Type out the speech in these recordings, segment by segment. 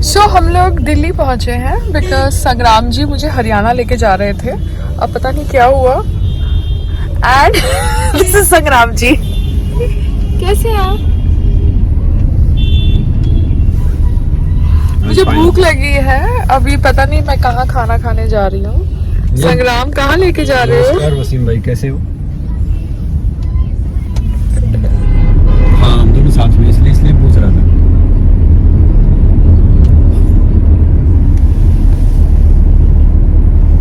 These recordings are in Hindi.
सो हम लोग दिल्ली पहुंचे हैं बिकॉज संग्राम जी मुझे हरियाणा लेके जा रहे थे। अब पता नहीं क्या हुआ। एंड दिस इज संग्राम जी। कैसे हैं आप? मुझे भूख लगी है। अभी पता नहीं मैं कहाँ खाना खाने जा रही हूँ। संग्राम कहाँ लेके जा रहे हो? वसीम भाई कैसे हो? हाँ हम दोनों साथ में, इसलिए पूछ रहा था।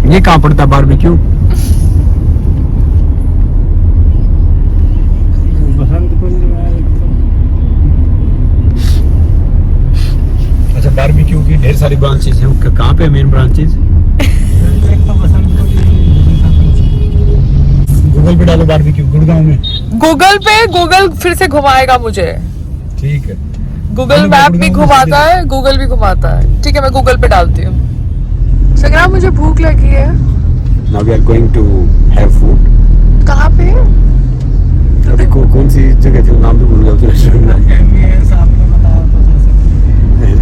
ये कहाँ पड़ता बारबेक्यू? अच्छा, बारबेक्यू की ढेर सारी ब्रांचेस हैं। कहाँ पे मेन ब्रांचेस? गूगल पे डालो बारबेक्यू गुड़गांव में। गूगल फिर से घुमाएगा मुझे। ठीक है, गूगल मैप भी घुमाता है, गूगल भी घुमाता है। ठीक है, मैं गूगल पे डालती हूँ। संग्राम मुझे भूख लगी है। Now we are going to have food. कहाँ पे? अभी कौन सी जगह थी, नाम भी भूल गया।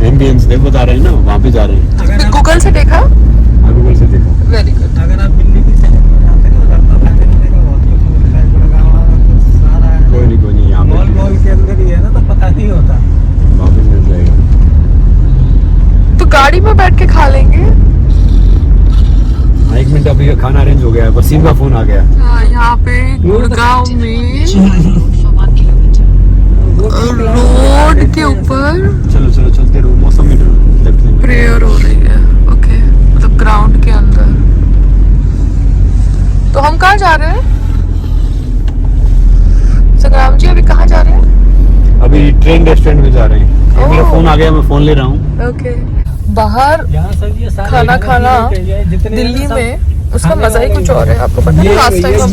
एम्बियंस नहीं बता रहे हैं ना, वहाँ पे जा रहे हैं। तुमने गूगल से देखा? हाँ गूगल से देखा। Very good. अगर आप दिल्ली की सैर जाते हो कोई नहीं यहाँ मॉल के अंदर ही है ना, तो पता नहीं होता। वापस मिल जाएगा। तो गाड़ी में बैठ के खा लेंगे। एक मिनट, अभी खाना अरेंज हो गया है। वसीम का फोन आ गया। हाँ, यहाँ पे गुड़गांव में रोड के ऊपर चलो चलते रहो, मौसम में लेफ्ट में प्रेयर हो रही है। ओके, मतलब ग्राउंड के अंदर। तो हम कहाँ जा रहे हैं संग्राम जी? अभी कहाँ जा रहे हैं? अभी ट्रेन रेस्टोरेंट में जा रहे हैं। मेरा फोन आ गया, मैं फोन ले रहा हूँ। ओके, बाहर खाना खाना दिल्ली में उसका मजा ही कुछ और है। आपको पता है लास्ट टाइम हम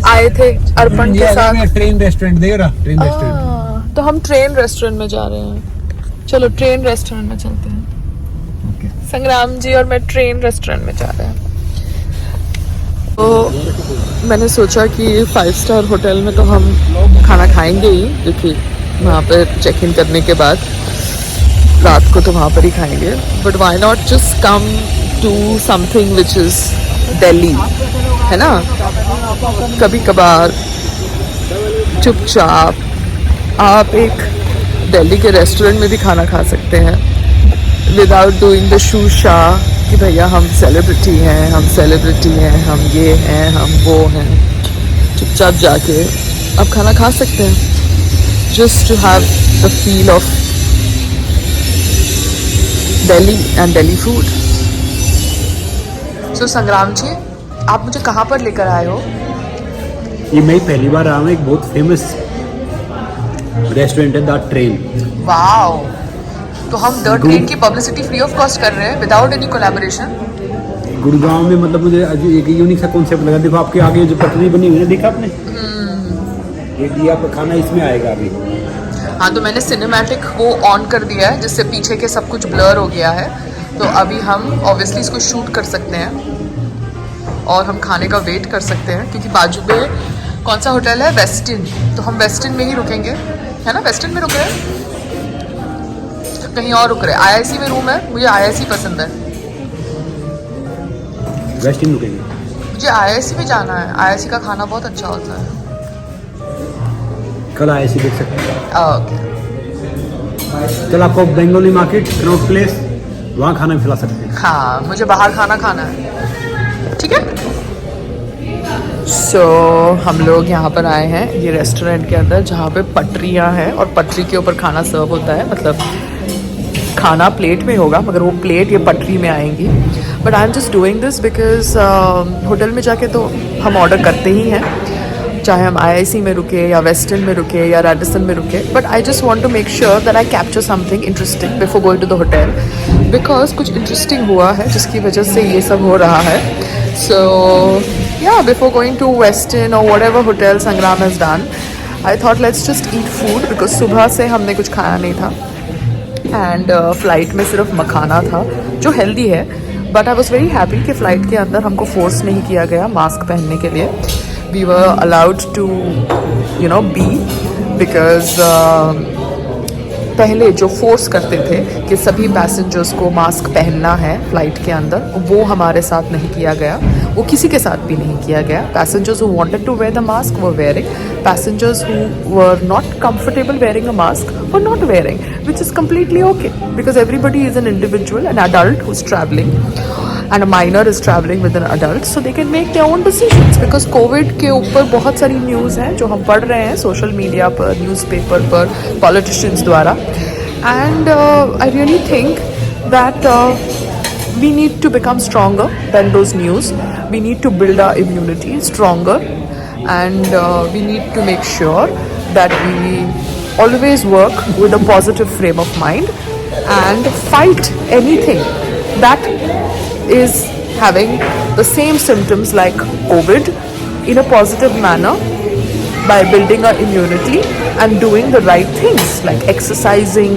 आए थे अर्पण के साथ। ट्रेन रेस्टोरेंट देख रहा, ट्रेन रेस्टोरेंट। तो हम ट्रेन रेस्टोरेंट में जा रहे हैं। चलो ट्रेन रेस्टोरेंट में चलते हैं। ओके। संग्राम जी और मैं ट्रेन रेस्टोरेंट में जा रहे हैं। तो मैंने सोचा कि 5 स्टार होटल में तो हम खाना खाएंगे ही, क्योंकि वहाँ पर चेक इन करने के बाद रात को तो वहाँ पर ही खाएंगे। But why not just come to something which is Delhi, है ना? कभी कभार चुपचाप आप एक दिल्ली के रेस्टोरेंट में भी खाना खा सकते हैं विदाउट डूइंग द शू शा कि भैया हम सेलिब्रिटी हैं, हम हम ये हैं, हम वो हैं। चुपचाप जाके आप खाना खा सकते हैं, just to have the feel of Delhi and Delhi food. So Sangram ji, आप मुझे कहाँ पर लेकर आए हो? ये मैं पहली बार आया हूँ। एक बहुत फेमस रेस्टोरेंट है द ट्रेन। वाओ! तो हम द ट्रेन की पब्लिसिटी फ्री ऑफ कॉस्ट कर रहे हैं विदाउट एनी कोलैबोरेशन। गुड़गांव में, मतलब मुझे आज एक यूनिक सा कॉन्सेप्ट लगा। देखो आपके आगे जो पटरी बनी हुई है, देखा आपने? ये आपका खाना इसमें आएगा अभी। हाँ, तो मैंने सिनेमैटिक वो ऑन कर दिया है, जिससे पीछे के सब कुछ ब्लर हो गया है। तो अभी हम ऑब्वियसली इसको शूट कर सकते हैं और हम खाने का वेट कर सकते हैं, क्योंकि बाजू में कौन सा होटल है? वेस्टिन। तो हम वेस्टिन में ही रुकेंगे, है ना? वेस्टिन में रुक रहे हैं, कहीं और रुक रहे हैं। IIC में रूम है, मुझे IIC पसंद है। वेस्टिन रुकेंगे। मुझे IIC में जाना है। IIC का खाना बहुत अच्छा होता है। कल IIC देख सकते हैं। ओके, कल आपको बेंगोली मार्केट, कनॉट प्लेस, वहाँ खाना खिला सकते हैं। हाँ, मुझे बाहर खाना खाना है। ठीक है। सो हम लोग यहाँ पर आए हैं ये रेस्टोरेंट के अंदर, जहाँ पे पटरियाँ हैं और पटरी के ऊपर खाना सर्व होता है। मतलब खाना प्लेट में होगा, मगर वो प्लेट ये पटरी में आएंगी। But I am just doing this because hotel में जाके तो हम ऑर्डर करते ही हैं, चाहे हम IIC में रुके या वेस्टर्न में रुके या रेडिसन में रुके। But I just want to make sure that I capture something interesting before going to the hotel, because कुछ इंटरेस्टिंग हुआ है जिसकी वजह से ये सब हो रहा है। सो yeah, before going to Westin or whatever hotel Sangram has done, I thought let's just eat food because सुबह से हमने कुछ खाया नहीं था and फ्लाइट में सिर्फ मखाना था जो हेल्दी है। But I was very happy कि फ़्लाइट के अंदर हमको फोर्स नहीं किया गया मास्क पहनने के लिए। We were allowed to be, because पहले जो फोर्स करते थे कि सभी पैसेंजर्स को मास्क पहनना है फ्लाइट के अंदर, वो हमारे साथ नहीं किया गया, वो किसी के साथ भी नहीं किया गया. Passengers who wanted to wear the mask were wearing, passengers who were not comfortable wearing a mask were not wearing, which is completely okay because everybody is an individual, an adult who's traveling and a minor is traveling with an adult, so they can make their own decisions. Because COVID के ऊपर बहुत सारी न्यूज़ हैं जो हम पढ़ रहे हैं सोशल मीडिया पर, न्यूज़पेपर पर, पॉलिटिशियंस द्वारा, and I really think that we need to become stronger than those news. We need to build our immunity stronger, and we need to make sure that we always work with a positive frame of mind and fight anything that is having the same symptoms like COVID in a positive manner by building our immunity and doing the right things like exercising,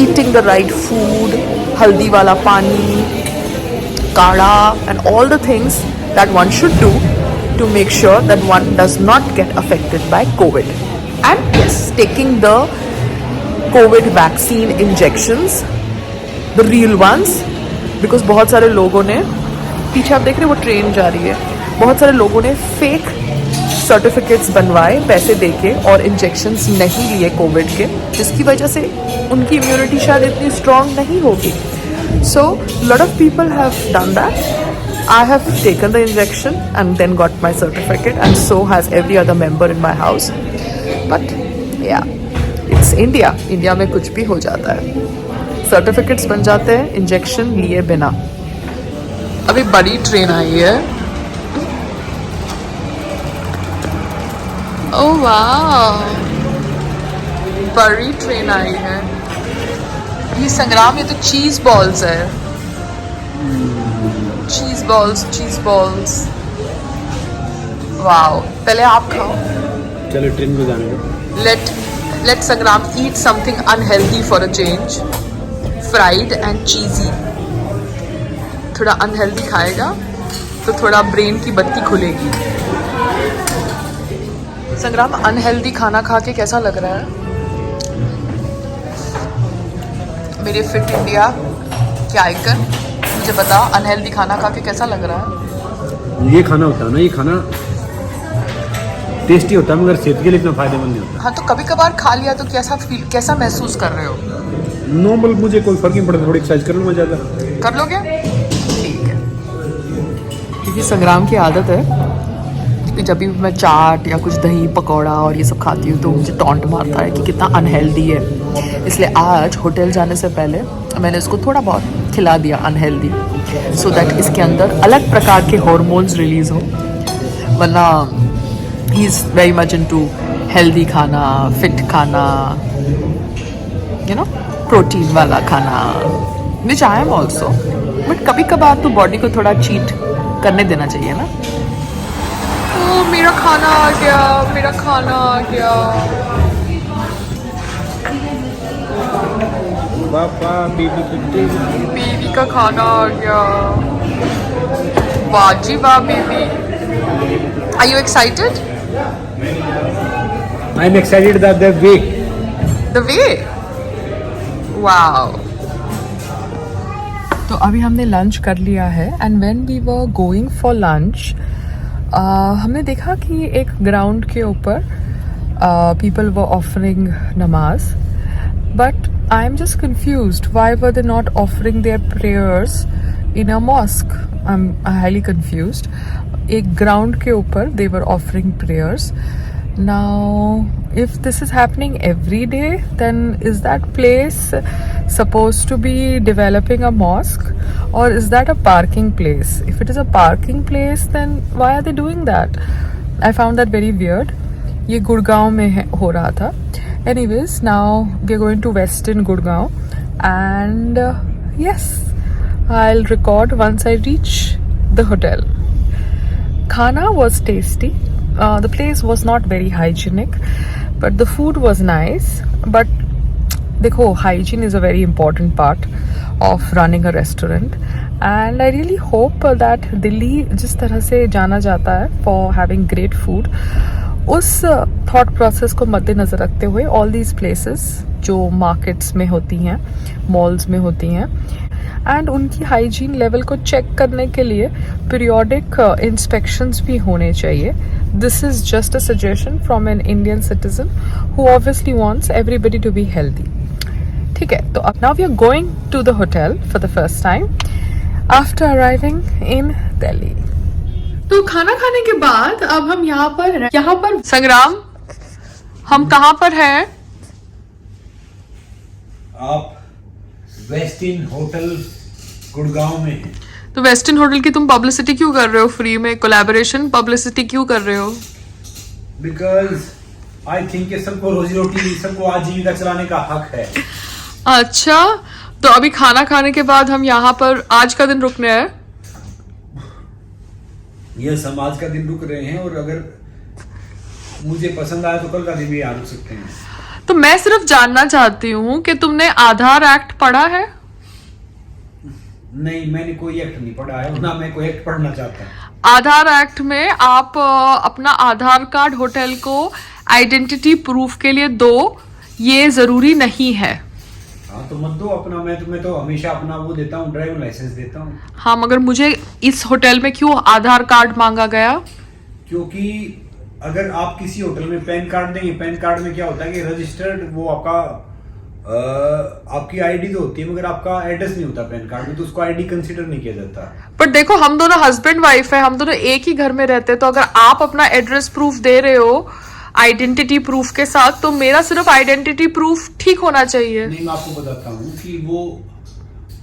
eating the right food, haldi wala pani, kada, and all the things that one should do to make sure that one does not get affected by COVID. And yes, taking the COVID vaccine injections, the real ones, because बहुत सारे लोगों ने, पीछे आप देख रहे हैं वो ट्रेन जा रही है, बहुत सारे लोगों ने फेक सर्टिफिकेट्स बनवाए पैसे देके और इंजेक्शंस नहीं लिए कोविड के, जिसकी वजह से उनकी इम्यूनिटी शायद इतनी स्ट्रॉन्ग नहीं होगी. So lot of people have done that. I have taken the injection and then got my certificate, and so has every other member in my house. But yeah, it's India. India में कुछ भी हो जाता है, सर्टिफिकेट्स बन जाते हैं इंजेक्शन लिए बिना. अभी बड़ी ट्रेन आई है. ओह वाह, बड़ी ट्रेन आई है. ये संग्राम, ये तो चीज बॉल्स है. चीज बॉल्स. वाओ, पहले आप खाओ. चलो ट्रेन को जाने दो. Let Sangram eat something unhealthy for a change. Fried and cheesy. थोड़ा अनहेल्दी खाएगा तो थोड़ा ब्रेन की बत्ती खुलेगी. संग्राम, अनहेल्दी खाना खा के कैसा लग रहा है? मेरे फिट इंडिया के आइकन, मुझे बताओ, अनहेल्दी खाना खा के कैसा लग रहा है? ये खाना होता है ना, ये खाना टेस्टी होता है मगर सेहत के लिए इतना फायदेमंद नहीं होता. हाँ, तो कभी कभार खा लिया तो कैसा महसूस कर रहे हो? नॉर्मल, मुझे कोई फर्क नहीं पड़ता. थोड़ी एक्सरसाइज कर लूँ मैं, ज़्यादा कर लोगे? ठीक है. क्योंकि संग्राम की आदत है कि जब भी मैं चाट या कुछ दही पकौड़ा और ये सब खाती हूँ तो मुझे टॉन्ट मारता है कि कितना अनहेल्दी है. इसलिए आज होटल जाने से पहले मैंने इसको थोड़ा बहुत खिला दिया अनहेल्दी, सो दैट इसके अंदर अलग प्रकार के हार्मोन्स रिलीज हो. वरना he is very much into healthy खाना, फिट खाना, यू नो, प्रोटीन वाला खाना, विच आई एम ऑल्सो. बट कभी कभार तो बॉडी को थोड़ा चीट करने देना चाहिए ना. ओ, मेरा खाना आ गया, मेरा खाना आ गया. पापा बेबी का खाना आ गया. वाह जी वाह baby. Are you excited? I am excited that the way. The way? Wow. तो अभी हमने लंच कर लिया है, and when we were going for lunch हमने देखा कि एक ग्राउंड के ऊपर पीपल वर ऑफरिंग नमाज, but I am just confused why were they not offering their prayers in a mosque. I am highly confused. एक ग्राउंड के ऊपर they were offering prayers. Now, if this is happening every day, then is that place supposed to be developing a mosque, or is that a parking place? If it is a parking place, then why are they doing that? I found that very weird. ये गुड़गांव में हो रहा था. Anyways, now we are going to Western Gurgaon, and yes, I'll record once I reach the hotel. Khana was tasty. The place was not very hygienic, but the food was nice. But देखो, hygiene is a very important part of running a restaurant, and I really hope that Delhi जिस तरह से जाना जाता है for having great food, उस थॉट प्रोसेस को मद्देनजर रखते हुए ऑल दीज प्लेसेस जो मार्केट्स में होती हैं, मॉल्स में होती हैं, एंड उनकी हाइजीन लेवल को चेक करने के लिए पीरियोडिक इंस्पेक्शंस भी होने चाहिए. This is just a suggestion from an Indian citizen who obviously wants everybody to be healthy. ठीक है, तो अब now we are going to the hotel for the first time after arriving in Delhi. तो खाना खाने के बाद अब हम यहाँ पर संग्राम, हम कहाँ पर हैं? आप वेस्टिन होटल गुड़गांव में हैं. तो वेस्टर्न होटल की तुम पब्लिसिटी क्यों कर रहे हो? फ्री में कोलैबोरेशन पब्लिसिटी क्यों कर रहे हो? बिकॉज आई थिंक कि सबको रोजी रोटी, सबको आजीविका चलाने का हक है. अच्छा, तो अभी खाना खाने के बाद हम यहाँ पर आज का दिन रुकने हैं. यह समाज का दिन रुक रहे हैं, और अगर मुझे पसंद आया तो कल का दिन भी यहाँ रुक सकते हैं. तो मैं सिर्फ जानना चाहती हूँ कि तुमने आधार एक्ट पढ़ा है? नहीं, मैंने कोई एक्ट नहीं पढ़ा है, ना मैं कोई एक्ट पढ़ना चाहता. आधार एक्ट में आप अपना आधार कार्ड होटल को आइडेंटिटी प्रूफ के लिए दो, ये जरूरी नहीं है. हाँ, तो मत दो अपना. मैं तो हमेशा अपना वो देता हूँ, ड्राइविंग लाइसेंस देता हूँ. हाँ, मगर मुझे इस होटल में क्यों आधार कार्ड मांगा गया? क्योंकि अगर आप किसी होटल में पैन कार्ड देंगे, पैन कार्ड में क्या होता है कि रजिस्टर्ड वो आपका आपकी आईडी तो होती है, मगर आपका एड्रेस नहीं होता पैन कार्ड में, तो उसको आईडी कंसीडर नहीं किया जाता. पर देखो, हम दोनों हस्बैंड वाइफ है, हम दोनों एक ही घर में रहते हैं, तो अगर आप अपना एड्रेस प्रूफ दे रहे हो आइडेंटिटी प्रूफ के साथ, तो मेरा सिर्फ आइडेंटिटी प्रूफ ठीक होना चाहिए. नहीं, मैं आपको बताता हूँ कि वो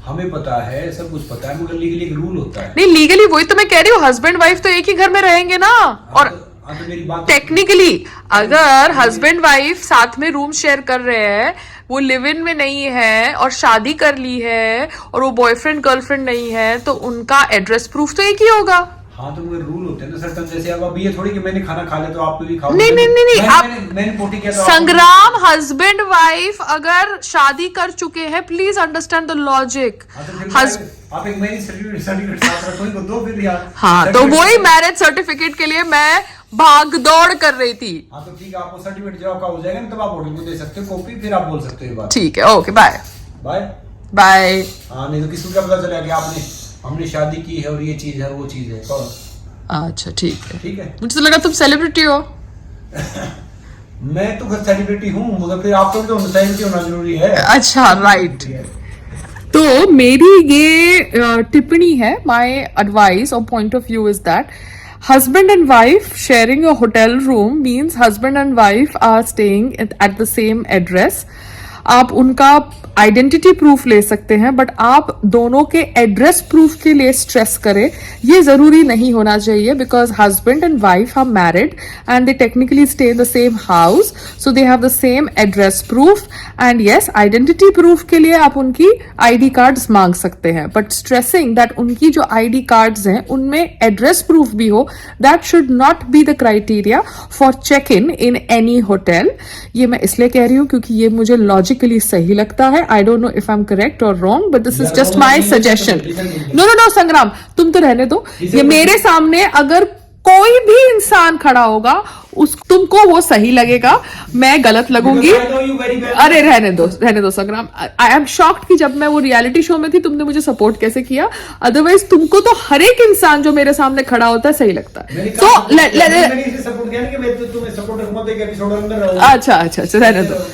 हमें पता है, सब कुछ पता है, मगर लीगली एक रूल होता है. नहीं, लीगली वही तो मैं कह रही हूँ, हस्बैंड वाइफ तो एक ही घर में रहेंगे ना. और तो मेरी बात टेक्निकली अगर हस्बैंड वाइफ साथ में रूम शेयर कर रहे हैं, वो लिव इन में नहीं है और शादी कर ली है और वो बॉयफ्रेंड गर्लफ्रेंड नहीं है, तो उनका एड्रेस प्रूफ तो एक ही होगा. हाँ, तो मगर रूल होते हैं ना सर्टन. जैसे अब अभी ये थोड़ी कि मैंने खाना खा लिया तो आप भी खाओ. नहीं, आप मैंने पोटी किया तो संग्राम, हस्बैंड वाइफ अगर शादी कर चुके हैं, प्लीज अंडरस्टैंड द लॉजिक. आप एक मैरिज सर्टिफिकेट साथ रखो, इनको दो फिर यार. हाँ, तो वही मैरिज सर्टिफिकेट के लिए मैं भाग दौड़ कर रही थी. हाँ, तो ठीक है, आपको सर्टिफिकेट जब आपका हो जाएगा ना, तब आप होटल को दे सकते हो कॉपी, फिर आप बोल सकते हो बात. ठीक है, ओके, बाय बाय बाय. हाँ, नहीं तो किसी को क्या पता चलेगा कि हमने शादी की है और ये चीज है वो चीज है. अच्छा, ठीक है. ठीक है, मुझे तो लगा तुम सेलिब्रिटी हो. मैं तो सेलिब्रिटी हूँ, मगर फिर आपको तो सेलिब्रिटी होना जरूरी है. अच्छा, राइट. तो मेरी ये टिप्पणी है, माय एडवाइस और point of view is that husband and wife sharing a hotel room means husband and wife are staying at the same address. आप उनका आइडेंटिटी प्रूफ ले सकते हैं, बट आप दोनों के एड्रेस प्रूफ के लिए स्ट्रेस करें, ये जरूरी नहीं होना चाहिए. Because husband and wife are married and they technically stay in the same house, so they have the same address proof. And yes, identity proof के लिए आप उनकी आईडी कार्ड्स मांग सकते हैं, बट स्ट्रेसिंग दैट उनकी जो आईडी कार्ड्स हैं उनमें एड्रेस प्रूफ भी हो, that should not be the criteria for check in any hotel. ये मैं इसलिए कह रही हूँ क्योंकि ये मुझे लॉजिकली सही लगता है. I don't know if I'm correct or wrong, but this is just my suggestion. No, संग्राम, तुम तो रहने दो. ये मेरे सामने अगर कोई भी इंसान खड़ा होगा, तुमको वो सही लगेगा, मैं गलत लगूंगी. अरे रहने दो संग्राम. आई एम शॉक्ड कि जब मैं वो रियलिटी शो में थी तुमने मुझे सपोर्ट कैसे किया. अदरवाइज तुमको तो हर एक इंसान जो मेरे सामने खड़ा होता है सही लगता है. तो अच्छा, रहने दो.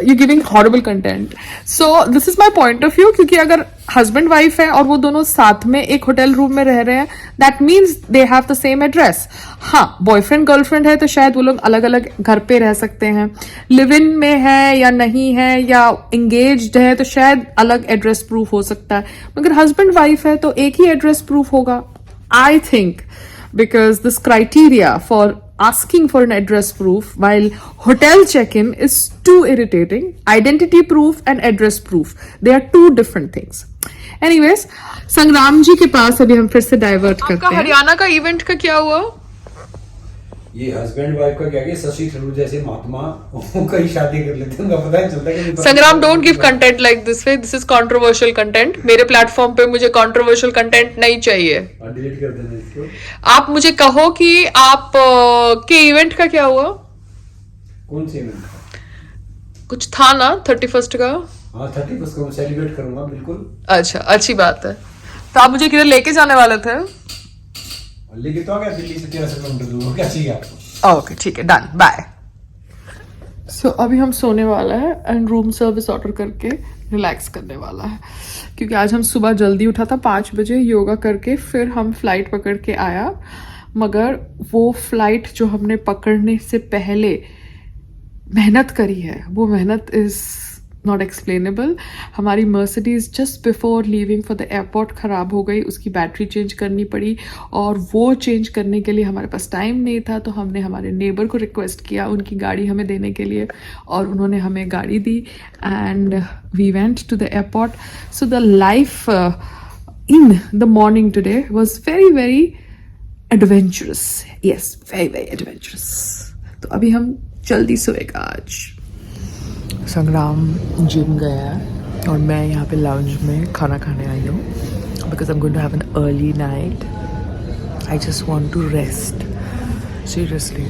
You're giving horrible content. So this is my point of view. क्योंकि अगर हस्बैंड वाइफ है और वो दोनों साथ में एक होटल रूम में रह रहे हैं, that means they have the same address. हाँ, बॉयफ्रेंड गर्लफ्रेंड है तो शायद वो लोग अलग अलग घर पे रह सकते हैं. लिव इन में है या नहीं है या एंगेज्ड है तो शायद अलग एड्रेस प्रूफ हो सकता है, मगर हस्बैंड वाइफ है तो एक ही एड्रेस प्रूफ होगा. I think because this criteria for asking for an address proof while hotel check-in is too irritating. Identity proof and address proof, they are two different things. Anyways, संग्राम जी के पास अभी हम फिर से डाइवर्ट करते हैं. हरियाणा का इवेंट का क्या हुआ? ये हस्बैंड वाइफ का क्या, शशि थरूर जैसे महात्मा कई शादी कर लेते हैं, उनका पता ही चलता है. संग्राम, don't give content like this way. This is controversial content. मेरे प्लेटफॉर्म पे मुझे कंट्रोवर्शियल कंटेंट नहीं चाहिए. डिलीट कर देना. क्यों? आप मुझे कहो कि आप के इवेंट का क्या हुआ? कौन से इवेंट? कुछ था ना 31st का? हाँ 31 को मैं सेलिब्रेट करूंगा बिल्कुल। अच्छा, अच्छी बात है। तो आप मुझे किधर लेके जाने वाले थे? लेके तो आ गया दिल्ली से 1300 किलोमीटर दूर। क्या चाहिए आपको? ओके ठीक है, डन, बाय। सो अभी हम सोने वाला है एंड रूम सर्विस ऑर्डर करके रिलैक्स करने वाला है, क्योंकि आज हम सुबह जल्दी उठा था 5 बजे, योगा करके फिर हम फ्लाइट पकड़ के आया। मगर वो फ्लाइट जो हमने पकड़ने से पहले मेहनत करी है, वो मेहनत इज नॉट एक्सप्लेनेबल। हमारी Mercedes just before leaving for the airport ख़राब हो गई, उसकी बैटरी चेंज करनी पड़ी, और वो चेंज करने के लिए हमारे पास टाइम नहीं था। तो हमने हमारे नेबर को रिक्वेस्ट किया उनकी गाड़ी हमें देने के लिए, और उन्होंने हमें गाड़ी दी and we went to the airport. So the life in the morning today was very very adventurous. Yes, very very adventurous. तो अभी हम जल्दी सोएगा आज। संग्राम जिम गया है और मैं यहाँ पे लाउंज में खाना खाने आई हूँ, because I am going to have an early night. I just want to rest seriously.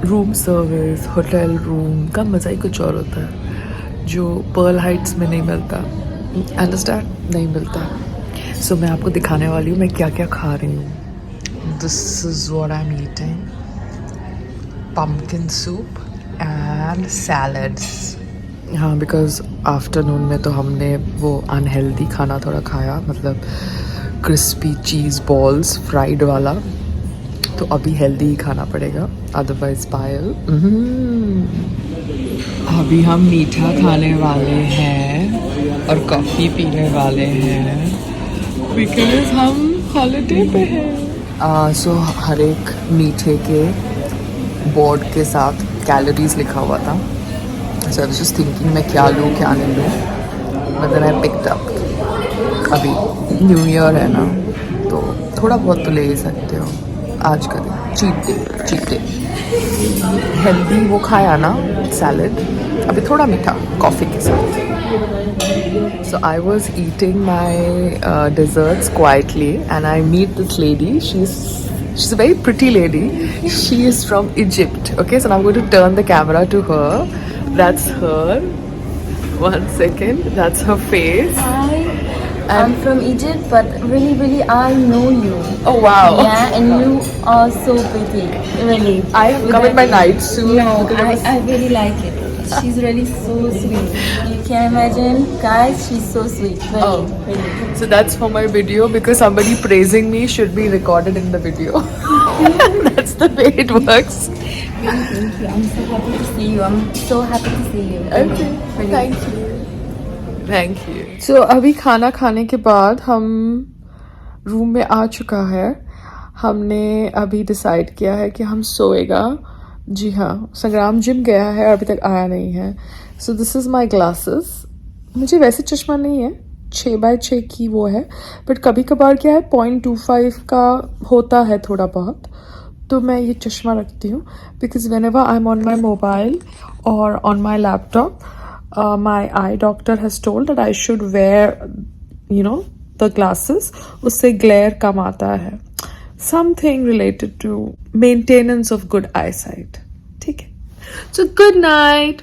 Room service, hotel room का मज़ा ही कुछ और होता है, जो पर्ल हाइट्स में नहीं मिलता। अंडरस्टैंड? नहीं मिलता। सो मैं आपको दिखाने वाली हूँ मैं क्या क्या खा रही हूँ। This is what I am eating, pumpkin soup and salads. हाँ, बिकॉज आफ्टरनून में तो हमने वो अनहेल्दी खाना थोड़ा खाया, मतलब क्रिस्पी चीज़ बॉल्स फ्राइड वाला, तो अभी हेल्दी ही खाना पड़ेगा, अदरवाइज पायल। अभी हम मीठा खाने वाले हैं और कॉफ़ी पीने वाले हैं, बिकॉज हम हॉलिडे पे हैं। सो हर एक मीठे के बोर्ड के साथ कैलोरीज लिखा हुआ था। So I was just thinking मैं क्या लूँ क्या नहीं लूँ, but then I picked up. अभी न्यू ईयर है ना, तो थोड़ा बहुत तो ले ही सकते हो। आज का दिन चीट डे हेल्दी वो खाया ना, सैलड, अभी थोड़ा मीठा कॉफ़ी के साथ। So I was eating my desserts quietly, and I meet this lady. She's a very pretty lady. She is from Egypt. Okay, so now I'm going to turn the camera to her. That's her. 1 second. That's her face. I'm from Egypt, but really, I know you. Oh wow. Yeah, and you are so pretty. Really. I have come in my night suit. No, because I really like it. She's really so sweet. You can imagine, guys, she's so sweet. Really, really. So that's for my video, because somebody praising me should be recorded in the video. That's the way it works. Really, thank you. I'm so happy to see you. I'm so happy to see you. Okay, Really. thank you. Thank you. So अभी खाना खाने के बाद हम रूम में आ चुका है। हमने अभी डिसाइड किया है कि हम सोएगा। जी हाँ, संग्राम जिम गया है और अभी तक आया नहीं है। So this is my glasses. मुझे वैसे चश्मा नहीं है, 6x6 की वो है, बट कभी कभार क्या है 0.25 का होता है थोड़ा बहुत, तो मैं ये चश्मा रखती हूँ, because whenever I am on my mobile और on my laptop, my eye doctor has told that I should wear, you know, the glasses. उससे glare कम आता है. Something related to maintenance of good eyesight. ठीक है. So good night.